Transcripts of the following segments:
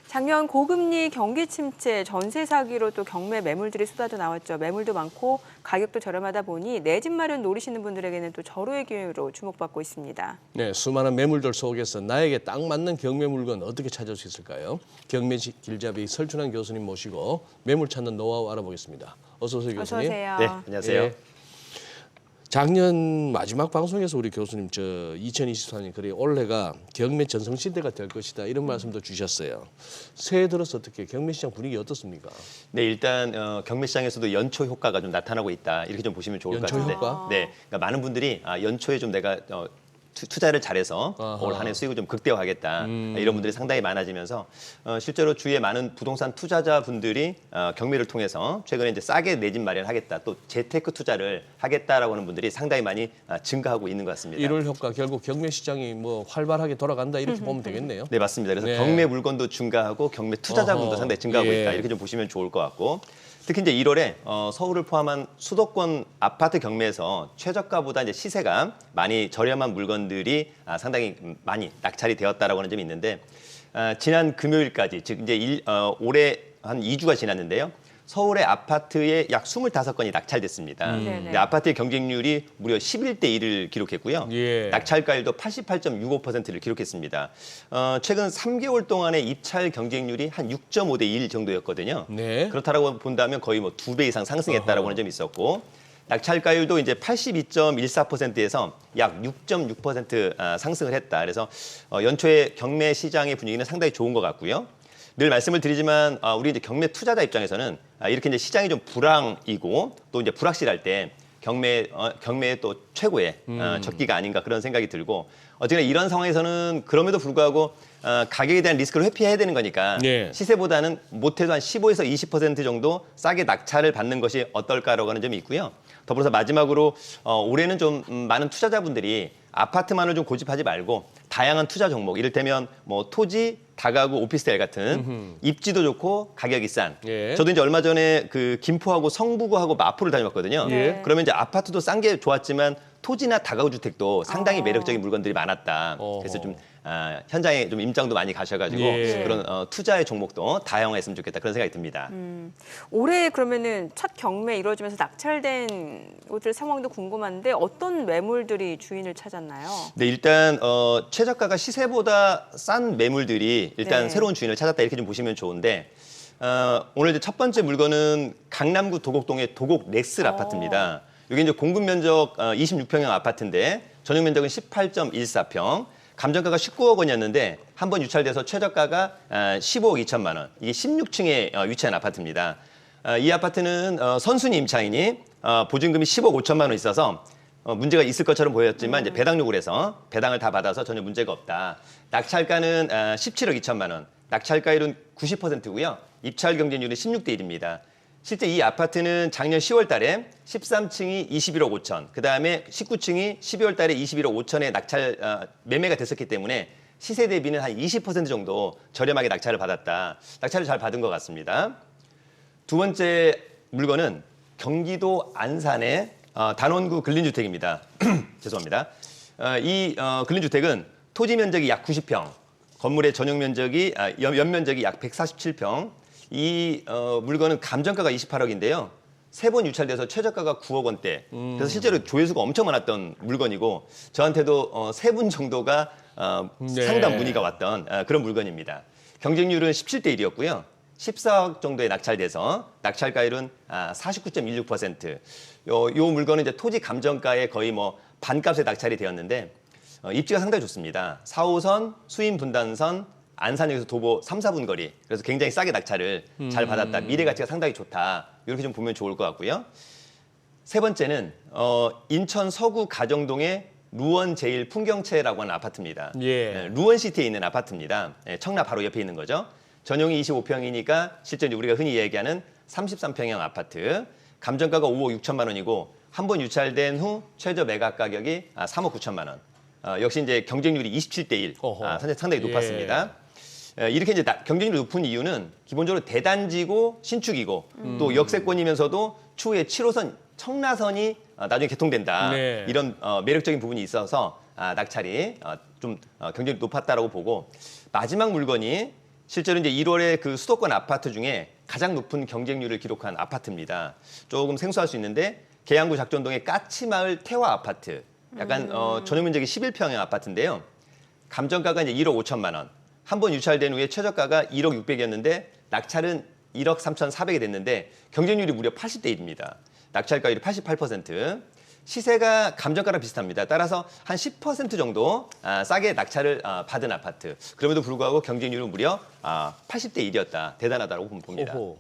작년 고금리 경기 침체, 전세 사기로 또 경매 매물들이 쏟아져 나왔죠. 매물도 많고 가격도 저렴하다 보니 내 집 마련 노리시는 분들에게는 또 절호의 기회로 주목받고 있습니다. 네, 수많은 매물들 속에서 나에게 딱 맞는 경매 물건 어떻게 찾을 수 있을까요? 경매 길잡이 설춘환 교수님 모시고 매물 찾는 노하우 알아보겠습니다. 어서 오세요, 교수님. 어서 오세요. 네, 안녕하세요. 네. 작년 마지막 방송에서 우리 교수님 2024년 그래 올해가 경매 전성 시대가 될 것이다 이런 말씀도 주셨어요. 새해 들어서 어떻게 경매 시장 분위기 어떻습니다? 네, 일단 경매 시장에서도 연초 효과가 좀 나타나고 있다. 이렇게 좀 보시면 좋을 것 연초 같은데. 효과? 네, 그러니까 많은 분들이 연초에 좀 내가 투자를 잘해서 올 한 해 수익을 좀 극대화하겠다. 이런 분들이 상당히 많아지면서 실제로 주위에 많은 부동산 투자자분들이 경매를 통해서 최근에 이제 싸게 내 집 마련하겠다. 또 재테크 투자를 하겠다라고 하는 분들이 상당히 많이 증가하고 있는 것 같습니다. 1월 효과 결국 경매 시장이 뭐 활발하게 돌아간다 이렇게 보면 되겠네요. 네, 맞습니다. 그래서 네. 경매 물건도 증가하고 경매 투자자분도 어허, 상당히 증가하고 예. 있다. 이렇게 좀 보시면 좋을 것 같고. 특히 이제 1월에 서울을 포함한 수도권 아파트 경매에서 최저가보다 이제 시세가 많이 저렴한 물건들이 상당히 많이 낙찰이 되었다라고 하는 점이 있는데 지난 금요일까지 즉 이제 올해 한 2주가 지났는데요. 서울의 아파트에 약 25건이 낙찰됐습니다. 근데 아파트의 경쟁률이 무려 11대 1을 기록했고요. 예. 낙찰가율도 88.65%를 기록했습니다. 최근 3개월 동안의 입찰 경쟁률이 한 6.5대 1 정도였거든요. 네. 그렇다라고 본다면 거의 뭐 2배 이상 상승했다라고 하는 점이 있었고 낙찰가율도 이제 82.14%에서 약 6.6% 상승을 했다. 그래서 연초에 경매 시장의 분위기는 상당히 좋은 것 같고요. 늘 말씀을 드리지만 우리 이제 경매 투자자 입장에서는 이렇게 이제 시장이 좀 불황이고 또 이제 불확실할 때 경매의 또 최고의 적기가 아닌가 그런 생각이 들고 어쨌든 이런 상황에서는 그럼에도 불구하고 가격에 대한 리스크를 회피해야 되는 거니까 네. 시세보다는 못해도 한 15에서 20% 정도 싸게 낙찰을 받는 것이 어떨까라고 하는 점이 있고요. 더불어서 마지막으로 올해는 좀 많은 투자자분들이 아파트만을 좀 고집하지 말고 다양한 투자 종목, 이를테면 뭐 토지, 다가구, 오피스텔 같은 입지도 좋고 가격이 싼. 예. 저도 이제 얼마 전에 그 김포하고 성북구하고 마포를 다녀왔거든요. 예. 그러면 이제 아파트도 싼 게 좋았지만 토지나 다가구 주택도 상당히 매력적인 물건들이 많았다. 그래서 좀 현장에 좀 임장도 많이 가셔가지고 예. 그런 투자의 종목도 다양화했으면 좋겠다 그런 생각이 듭니다. 올해 그러면은 첫 경매 이루어지면서 낙찰된 곳들 상황도 궁금한데 어떤 매물들이 주인을 찾았나요? 네, 일단 최저가가 시세보다 싼 매물들이 일단 네. 새로운 주인을 찾았다 이렇게 좀 보시면 좋은데 오늘 이제 첫 번째 물건은 강남구 도곡동의 도곡 넥슬 아파트입니다. 여기 이제 공급 면적 26평형 아파트인데 전용 면적은 18.14평. 감정가가 19억 원이었는데 한 번 유찰돼서 최저가가 15억 2천만 원. 이게 16층에 위치한 아파트입니다. 이 아파트는 선순위 임차인이 보증금이 10억 5천만 원 있어서 문제가 있을 것처럼 보였지만 이제 배당 요구를 해서 배당을 다 받아서 전혀 문제가 없다. 낙찰가는 17억 2천만 원. 낙찰가율은 90%고요. 입찰 경쟁률은 16대 1입니다. 실제 이 아파트는 작년 10월 달에 13층이 21억 5천, 그다음에 19층이 12월 달에 21억 5천에 낙찰 매매가 됐었기 때문에 시세 대비는 한 20% 정도 저렴하게 낙찰을 받았다. 낙찰을 잘 받은 것 같습니다. 두 번째 물건은 경기도 안산의 단원구 근린주택입니다. 죄송합니다. 이 근린주택은 토지 면적이 약 90평, 건물의 전용 면적이 연면적이 약 147평. 이 물건은 감정가가 28억인데요. 세 번 유찰돼서 최저가가 9억 원대. 그래서 실제로 조회수가 엄청 많았던 물건이고 저한테도 세 분 정도가 네. 상담 문의가 왔던 그런 물건입니다. 경쟁률은 17대 1이었고요. 14억 정도에 낙찰돼서 낙찰가율은 49.16%. 요 물건은 이제 토지 감정가의 거의 뭐 반값에 낙찰이 되었는데 입지가 상당히 좋습니다. 4호선, 수인 분단선, 안산역에서 도보 3, 4분 거리. 그래서 굉장히 싸게 낙찰을 잘 받았다. 미래 가치가 상당히 좋다. 이렇게 좀 보면 좋을 것 같고요. 세 번째는 인천 서구 가정동의 루원 제일 풍경채라고 하는 아파트입니다. 예. 루원시티에 있는 아파트입니다. 청라 바로 옆에 있는 거죠. 전용이 25평이니까 실제 우리가 흔히 얘기하는 33평형 아파트. 감정가가 5억 6천만 원이고 한 번 유찰된 후 최저 매각 가격이 3억 9천만 원. 역시 이제 경쟁률이 27대 1. 상당히 높았습니다. 이렇게 이제 경쟁률이 높은 이유는 기본적으로 대단지고 신축이고 또 역세권이면서도 추후에 7호선 청라선이 나중에 개통된다. 네. 이런 매력적인 부분이 있어서 낙찰이 좀 경쟁률이 높았다라고 보고 마지막 물건이 실제로 이제 1월에 그 수도권 아파트 중에 가장 높은 경쟁률을 기록한 아파트입니다. 조금 생소할 수 있는데 계양구 작전동의 까치마을 태화 아파트. 약간 전용 면적이 11평형 아파트인데요. 감정가가 이제 1억 5천만 원. 한 번 유찰된 후에 최저가가 1억 600이었는데 낙찰은 1억 3,400이 됐는데 경쟁률이 무려 80대 1입니다. 낙찰가율이 88%. 시세가 감정가랑 비슷합니다. 따라서 한 10% 정도 싸게 낙찰을 받은 아파트. 그럼에도 불구하고 경쟁률은 무려 80대 1이었다. 대단하다고 봅니다. 오호.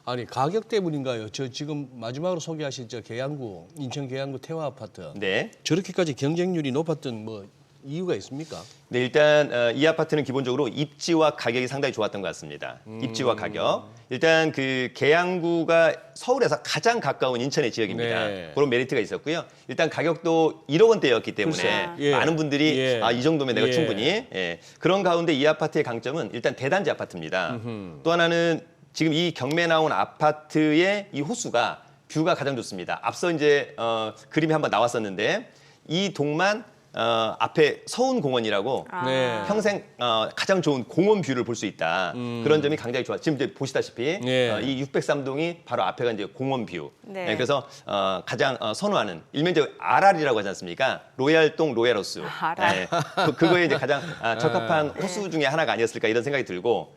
아니 가격 때문인가요? 저 지금 마지막으로 소개하신 저 계양구 인천 계양구 태화 아파트. 네. 저렇게까지 경쟁률이 높았던 뭐 이유가 있습니까? 네, 일단 이 아파트는 기본적으로 입지와 가격이 상당히 좋았던 것 같습니다. 입지와 가격. 일단 그 계양구가 서울에서 가장 가까운 인천의 지역입니다. 네. 그런 메리트가 있었고요. 일단 가격도 1억 원대였기 때문에 글쎄, 예. 많은 분들이 예. 이 정도면 내가 예. 충분히. 그런 가운데 이 아파트의 강점은 일단 대단지 아파트입니다. 또 하나는 지금 이 경매 나온 아파트의 이 호수가 뷰가 가장 좋습니다. 앞서 이제 그림이 한번 나왔었는데 이 동만 앞에 서운공원이라고 네. 평생 가장 좋은 공원 뷰를 볼 수 있다. 그런 점이 굉장히 좋아. 지금 이제 보시다시피 네. 이 603동이 바로 앞에가 이제 공원 뷰. 네. 그래서 가장 선호하는 일면적 RR이라고 하지 않습니까? 로얄동 로얄호수. RR. 그거에 이제 가장 적합한 호수 중에 하나가 아니었을까 이런 생각이 들고.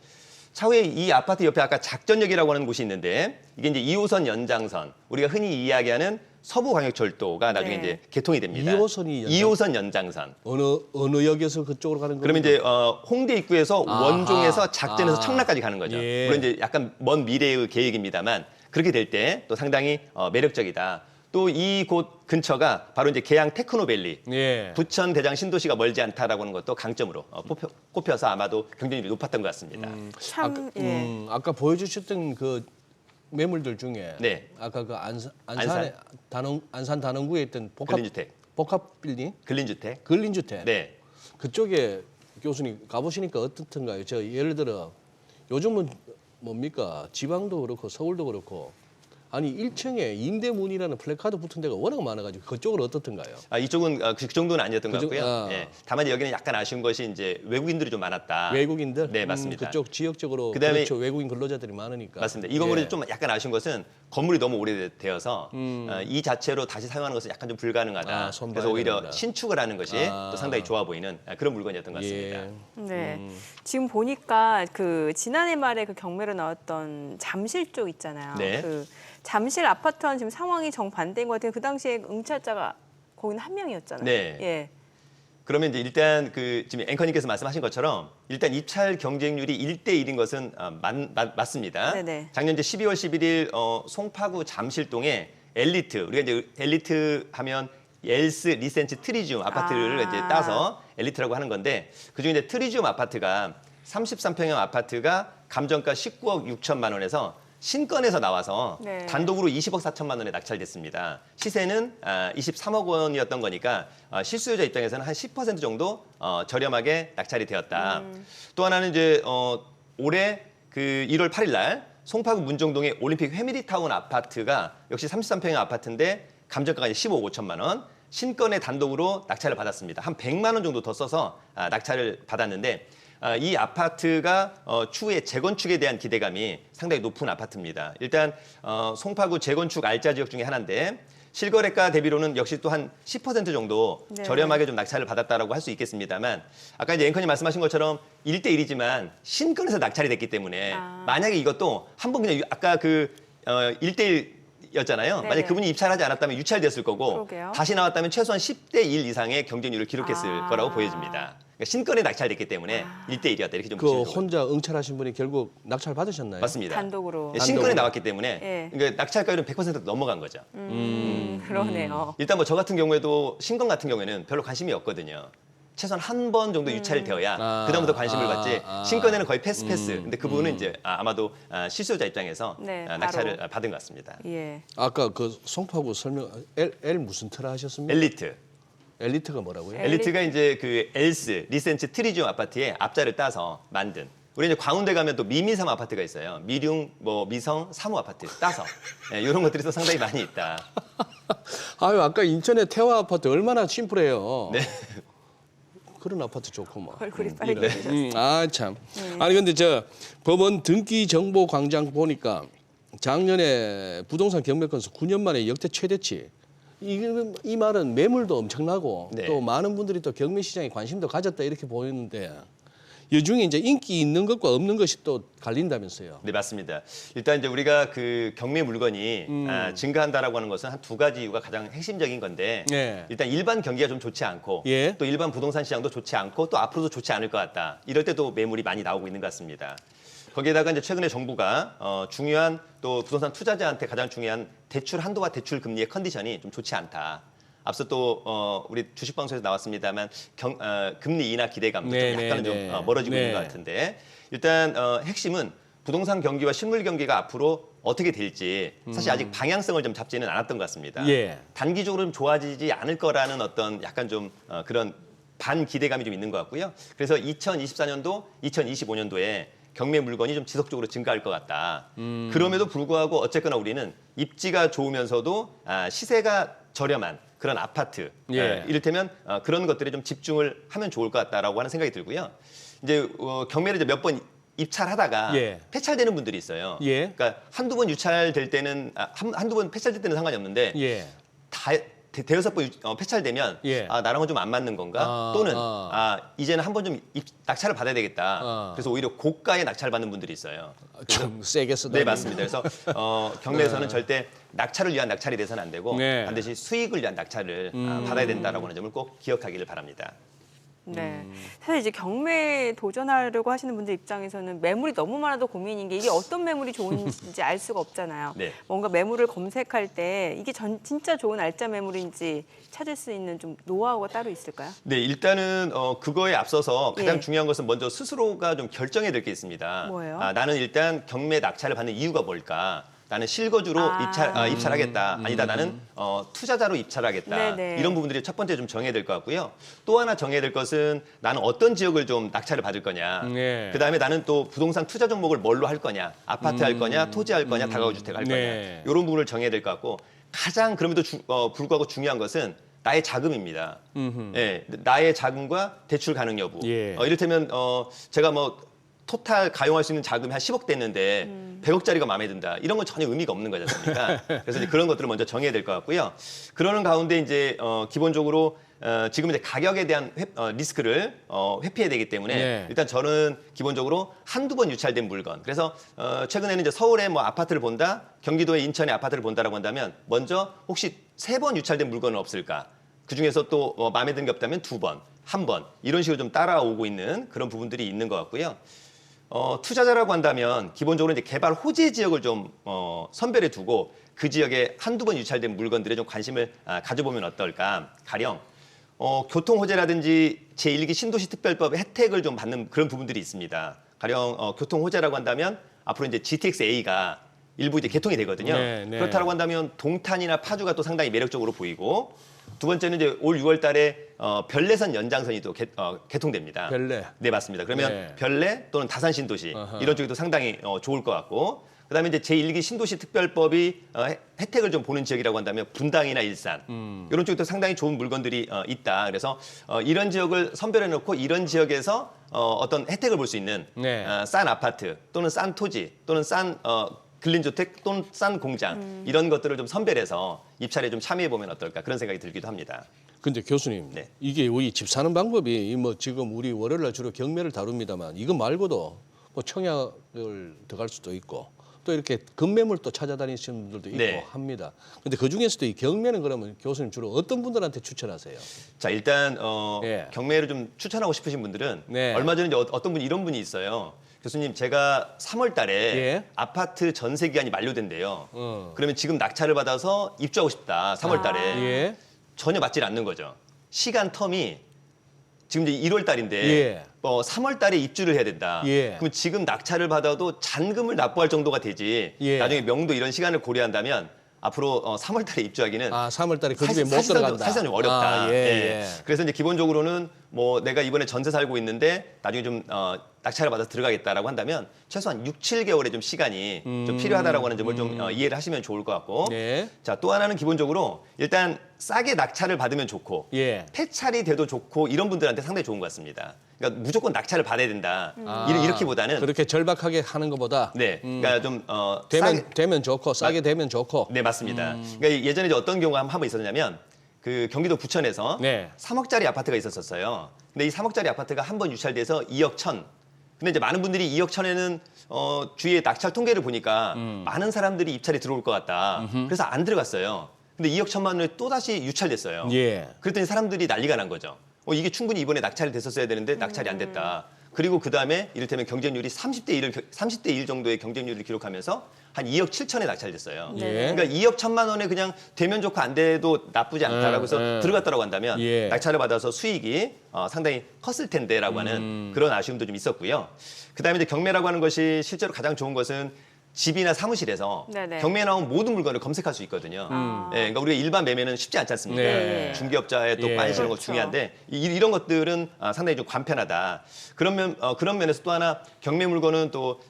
차후에 이 아파트 옆에 아까 작전역이라고 하는 곳이 있는데 이게 이제 2호선 연장선. 우리가 흔히 이야기하는 서부광역철도가 나중에 네. 이제 개통이 됩니다. 2호선 2호선 연장선. 어느 역에서 그쪽으로 가는 그러면 겁니까? 이제 홍대 입구에서 아하. 원종에서 작전에서 아. 청라까지 가는 거죠. 예. 물론 이제 약간 먼 미래의 계획입니다만 그렇게 될 때 또 상당히 매력적이다. 또 이 곳 근처가 바로 이제 계양 테크노밸리, 예. 부천 대장 신도시가 멀지 않다라고 하는 것도 강점으로 꼽혀서 아마도 경쟁률이 높았던 것 같습니다. 참 예. 아까 보여주셨던 그 매물들 중에 네. 아까 그 안산 단원구에 있던 근린주택. 복합 빌딩 근린주택. 근린주택 네. 그쪽에 교수님 가보시니까 어떻던가요? 저 예를 들어 요즘은 뭡니까 지방도 그렇고 서울도 그렇고 아니 1층에 임대문이라는 플래카드 붙은 데가 워낙 많아가지고 그쪽은 어떻던가요? 이쪽은 그 정도는 아니었던 것 같고요. 아. 예. 다만 여기는 약간 아쉬운 것이 이제 외국인들이 좀 많았다. 외국인들? 네, 맞습니다. 그쪽 지역적으로 그다음에- 그렇죠. 외국인 근로자들이 많으니까. 맞습니다. 이 건물이 예. 좀 약간 아쉬운 것은 건물이 너무 오래되어서 이 자체로 다시 사용하는 것은 약간 좀 불가능하다. 손 그래서 봐야 오히려 되는구나. 신축을 하는 것이 또 상당히 좋아 보이는 그런 물건이었던 것 같습니다. 예. 네. 지금 보니까 그 지난해 말에 그 경매로 나왔던 잠실 쪽 있잖아요. 네. 그 잠실 아파트와는 지금 상황이 정반대인 것 같아요. 그 당시에 응찰자가 거기는 한 명이었잖아요. 네. 예. 그러면 이제 일단 그 지금 앵커님께서 말씀하신 것처럼 일단 입찰 경쟁률이 1대 1인 것은 맞습니다. 네네. 작년 이제 12월 11일 송파구 잠실동에 엘리트 우리가 이제 엘리트 하면 엘스 리센츠 트리지움 아파트를 이제 따서 엘리트라고 하는 건데 그중에 이제 트리지움 아파트가 33평형 아파트가 감정가 19억 6천만 원에서 신건에서 나와서 네. 단독으로 20억 4천만 원에 낙찰됐습니다. 시세는 23억 원이었던 거니까 실수요자 입장에서는 한 10% 정도 저렴하게 낙찰이 되었다. 또 하나는 이제 올해 그 1월 8일 날 송파구 문정동의 올림픽 회미리타운 아파트가 역시 33평형 아파트인데 감정가가 이제 15억 5천만 원. 신건에 단독으로 낙찰을 받았습니다. 한 100만 원 정도 더 써서 낙찰을 받았는데 이 아파트가 추후에 재건축에 대한 기대감이 상당히 높은 아파트입니다. 일단 송파구 재건축 알짜 지역 중에 하나인데 실거래가 대비로는 역시 또 한 10% 정도 네. 저렴하게 좀 낙찰을 받았다라고 할 수 있겠습니다만 아까 이제 앵커님 말씀하신 것처럼 1대 1이지만 신건에서 낙찰이 됐기 때문에 만약에 이것도 한 번 그냥 아까 그 1대 1였잖아요. 네네. 만약 그분이 입찰하지 않았다면 유찰됐을 거고 그러게요. 다시 나왔다면 최소한 10대 1 이상의 경쟁률을 기록했을 거라고 보여집니다. 그러니까 신건에 낙찰됐기 때문에 1대 1이었다 이렇게 좀 그 보시면 좋을 혼자 응찰하신 분이 결국 낙찰 받으셨나요? 맞습니다. 단독으로. 예, 신건에 나왔기 때문에 예. 그러니까 낙찰가율은 100% 넘어간 거죠. 그러네요. 일단 뭐 저 같은 경우에도 신건 같은 경우에는 별로 관심이 없거든요. 최소한 한 번 정도 유찰이 되어야 그다음부터 관심을 갖지 신건에는 거의 패스. 근데 그 부분은 이제 아마도 실수요자 입장에서 네, 낙찰을 바로. 받은 것 같습니다. 예. 아까 그 송파구 설명 L 무슨 틀 하셨습니까? 엘리트. 엘리트가 뭐라고요? 엘리트가 이제 그 엘스 리센츠 트리지움 아파트의 앞자를 따서 만든. 우리 이제 광운대 가면 또 미미삼 아파트가 있어요. 미룡, 뭐 미성, 사무 아파트 따서 이런 것들이 또 상당히 많이 있다. 아유 아까 인천의 태화 아파트 얼마나 심플해요. 네. 그런 아파트 좋구만. 얼굴이 빨개지셨어요. 아 참. 아니 근데 저 법원 등기 정보 광장 보니까 작년에 부동산 경매 건수 9년 만에 역대 최대치. 이 말은 매물도 엄청나고 네. 또 많은 분들이 또 경매 시장에 관심도 가졌다 이렇게 보이는데 이 중에 이제 인기 있는 것과 없는 것이 또 갈린다면서요. 네, 맞습니다. 일단 이제 우리가 그 경매 물건이 증가한다라고 하는 것은 한 두 가지 이유가 가장 핵심적인 건데 네. 일단 일반 경기가 좀 좋지 않고 예. 또 일반 부동산 시장도 좋지 않고 또 앞으로도 좋지 않을 것 같다. 이럴 때도 매물이 많이 나오고 있는 것 같습니다. 거기에다가 이제 최근에 정부가 중요한 또 부동산 투자자한테 가장 중요한 대출 한도와 대출 금리의 컨디션이 좀 좋지 않다. 앞서 또 우리 주식 방송에서 나왔습니다만 금리 인하 기대감도 좀 네, 약간은 네, 좀 멀어지고 네. 있는 것 같은데 일단 핵심은 부동산 경기와 실물 경기가 앞으로 어떻게 될지 사실 아직 방향성을 좀 잡지는 않았던 것 같습니다. 예. 단기적으로 좀 좋아지지 않을 거라는 어떤 약간 좀 그런 반 기대감이 좀 있는 것 같고요. 그래서 2024년도, 2025년도에 경매 물건이 좀 지속적으로 증가할 것 같다. 그럼에도 불구하고 어쨌거나 우리는 입지가 좋으면서도 시세가 저렴한 그런 아파트, 예. 이를테면 그런 것들에 좀 집중을 하면 좋을 것 같다라고 하는 생각이 들고요. 이제 경매를 이제 몇 번 입찰하다가 예. 폐찰되는 분들이 있어요. 예. 그러니까 한두 번 유찰될 때는 한두 번 폐찰될 때는 상관이 없는데 예. 대여섯 번 폐찰되면 예. 나랑은 좀 안 맞는 건가? 또는 이제는 한 번 좀 낙찰을 받아야 되겠다. 그래서 오히려 고가의 낙찰을 받는 분들이 있어요. 좀 세게 쓰다. 네, 맞습니다. 그래서 경매에서는 절대 낙찰을 위한 낙찰이 돼서는 안 되고 네. 반드시 수익을 위한 낙찰을 받아야 된다라고 하는 점을 꼭 기억하기를 바랍니다. 네. 사실 이제 경매에 도전하려고 하시는 분들 입장에서는 매물이 너무 많아도 고민인 게 이게 어떤 매물이 좋은지 알 수가 없잖아요. 네. 뭔가 매물을 검색할 때 이게 진짜 좋은 알짜 매물인지 찾을 수 있는 좀 노하우가 따로 있을까요? 네, 일단은 그거에 앞서서 가장 예. 중요한 것은 먼저 스스로가 좀 결정해야 될 게 있습니다. 뭐예요? 나는 일단 경매 낙찰을 받는 이유가 뭘까? 나는 실거주로 입찰하겠다. 아니다, 나는 투자자로 입찰하겠다. 네네. 이런 부분들이 첫 번째 좀 정해야 될 것 같고요. 또 하나 정해야 될 것은 나는 어떤 지역을 좀 낙찰을 받을 거냐. 네. 그다음에 나는 또 부동산 투자 종목을 뭘로 할 거냐. 아파트 할 거냐, 토지 할 거냐, 다가구주택 할 거냐. 네. 이런 부분을 정해야 될 것 같고 가장 그럼에도 불구하고 중요한 것은 나의 자금입니다. 예, 나의 자금과 대출 가능 여부. 예. 이를테면 제가 토탈 가용할 수 있는 자금이 한 10억 됐는데 100억짜리가 마음에 든다. 이런 건 전혀 의미가 없는 거지 않습니까? 그래서 이제 그런 것들을 먼저 정해야 될 것 같고요. 그러는 가운데 이제 기본적으로 지금 이제 가격에 대한 리스크를 회피해야 되기 때문에 네. 일단 저는 기본적으로 한두 번 유찰된 물건. 그래서 최근에는 이제 서울에 아파트를 본다, 경기도에 인천에 아파트를 본다라고 한다면 먼저 혹시 3번 유찰된 물건은 없을까? 그 중에서 또 마음에 드는 게 없다면 2번, 1번 이런 식으로 좀 따라오고 있는 그런 부분들이 있는 것 같고요. 투자자라고 한다면 기본적으로 이제 개발 호재 지역을 좀 선별해 두고 그 지역에 한두 번 유찰된 물건들에 좀 관심을 가져보면 어떨까? 가령 교통 호재라든지 제1기 신도시 특별법 혜택을 좀 받는 그런 부분들이 있습니다. 가령 교통 호재라고 한다면 앞으로 이제 GTX-A가 일부 이제 개통이 되거든요. 네, 네. 그렇다고 한다면 동탄이나 파주가 또 상당히 매력적으로 보이고 두 번째는 이제 올 6월 달에 별내선 연장선이 또 개통됩니다. 별내. 네, 맞습니다. 그러면 네. 별내 또는 다산 신도시 아하. 이런 쪽이 또 상당히 좋을 것 같고 그다음에 이제 제1기 신도시 특별법이 혜택을 좀 보는 지역이라고 한다면 분당이나 일산 이런 쪽도 상당히 좋은 물건들이 있다. 그래서 이런 지역을 선별해 놓고 이런 지역에서 어떤 혜택을 볼 수 있는 네. 싼 아파트 또는 싼 토지 또는 싼 근린주택 또는 싼 공장 이런 것들을 좀 선별해서 입찰에 좀 참여해 보면 어떨까 그런 생각이 들기도 합니다. 근데 교수님, 네. 이게 우리 집 사는 방법이 지금 우리 월요일날 주로 경매를 다룹니다만 이거 말고도 청약을 들어갈 수도 있고 또 이렇게 급매물 또 찾아다니시는 분들도 있고 네. 합니다. 근데 그 중에서도 이 경매는 그러면 교수님 주로 어떤 분들한테 추천하세요? 자, 일단 예. 경매를 좀 추천하고 싶으신 분들은 네. 얼마 전에 이제 어떤 분이 이런 분이 있어요. 교수님, 제가 3월 달에 예. 아파트 전세 기간이 만료된대요. 그러면 지금 낙찰을 받아서 입주하고 싶다. 3월 달에. 예. 전혀 맞질 않는 거죠. 시간 텀이 지금 이제 1월 달인데 예. 3월 달에 입주를 해야 된다. 예. 그럼 지금 낙찰을 받아도 잔금을 납부할 정도가 되지. 예. 나중에 명도 이런 시간을 고려한다면 앞으로 3월 달에 입주하기는 3월 달에 그 집에 못 사실상 들어간다. 사실상 좀 어렵다. 예, 예. 예. 그래서 이제 기본적으로는 내가 이번에 전세 살고 있는데 나중에 좀 낙찰을 받아서 들어가겠다라고 한다면 최소한 6, 7개월의 좀 시간이 좀 필요하다라고 하는 점을 좀 이해를 하시면 좋을 것 같고. 네. 자, 또 하나는 기본적으로 일단 싸게 낙찰을 받으면 좋고 예. 폐찰이 돼도 좋고 이런 분들한테 상당히 좋은 것 같습니다. 그러니까 무조건 낙찰을 받아야 된다. 이렇게보다는 그렇게 절박하게 하는 것보다 네, 그러니까 좀 되면 좋고 싸게 되면 좋고. 네, 맞습니다. 그러니까 예전에 이제 어떤 경우가 한번 있었냐면 그 경기도 부천에서 네. 3억짜리 아파트가 있었어요. 근데 이 3억짜리 아파트가 한 번 유찰돼서 2억 1천. 근데 이제 많은 분들이 2억 1천에는 주위에 낙찰 통계를 보니까 많은 사람들이 입찰이 들어올 것 같다. 그래서 안 들어갔어요. 근데 2억 1천만 원에 또 다시 유찰됐어요. 예. 그랬더니 사람들이 난리가 난 거죠. 이게 충분히 이번에 낙찰이 됐었어야 되는데 낙찰이 안 됐다. 그리고 그 다음에 이를테면 경쟁률이 30대 1 정도의 경쟁률을 기록하면서 한 2억 7천에 낙찰됐어요. 예. 그러니까 2억 1천만 원에 그냥 되면 좋고 안 돼도 나쁘지 않다라고 해서 들어갔다라고 한다면 예. 낙찰을 받아서 수익이 상당히 컸을 텐데라고 하는 그런 아쉬움도 좀 있었고요. 그다음에 이제 경매라고 하는 것이 실제로 가장 좋은 것은 집이나 사무실에서 네네. 경매에 나온 모든 물건을 검색할 수 있거든요. 예, 그러니까 우리가 일반 매매는 쉽지 않지 않습니까? 네. 중개업자의 또 예. 관리하는 거 그렇죠. 중요한데 이런 것들은 상당히 좀 간편하다. 그런 면에서 또 하나 경매 물건은 또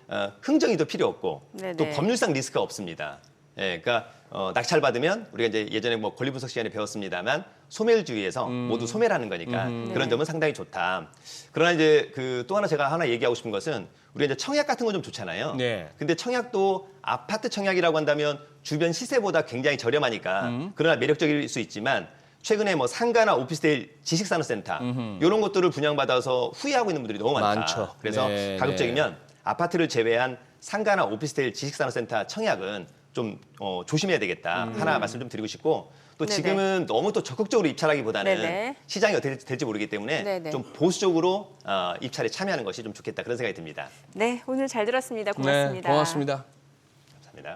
흥정이 더 필요 없고 네네. 또 법률상 리스크가 없습니다. 예, 그러니까 낙찰 받으면 우리가 이제 예전에 뭐 권리 분석 시간에 배웠습니다만 소멸주의에서 모두 소멸하는 거니까 그런 점은 상당히 좋다. 그러나 이제 그 또 하나 제가 하나 얘기하고 싶은 것은 우리가 이제 청약 같은 건 좀 좋잖아요. 네. 근데 청약도 아파트 청약이라고 한다면 주변 시세보다 굉장히 저렴하니까 그러나 매력적일 수 있지만 최근에 뭐 상가나 오피스텔 지식산업센터 이런 것들을 분양받아서 후회하고 있는 분들이 너무 많다. 많죠. 그래서 네, 가급적이면 아파트를 제외한 상가나 오피스텔 지식산업센터 청약은 좀 조심해야 되겠다. 하나 말씀 좀 드리고 싶고 또 네네. 지금은 너무 또 적극적으로 입찰하기보다는 네네. 시장이 어떻게 될지 모르기 때문에 네네. 좀 보수적으로 입찰에 참여하는 것이 좀 좋겠다 그런 생각이 듭니다. 네, 오늘 잘 들었습니다. 고맙습니다. 네, 고맙습니다. 감사합니다.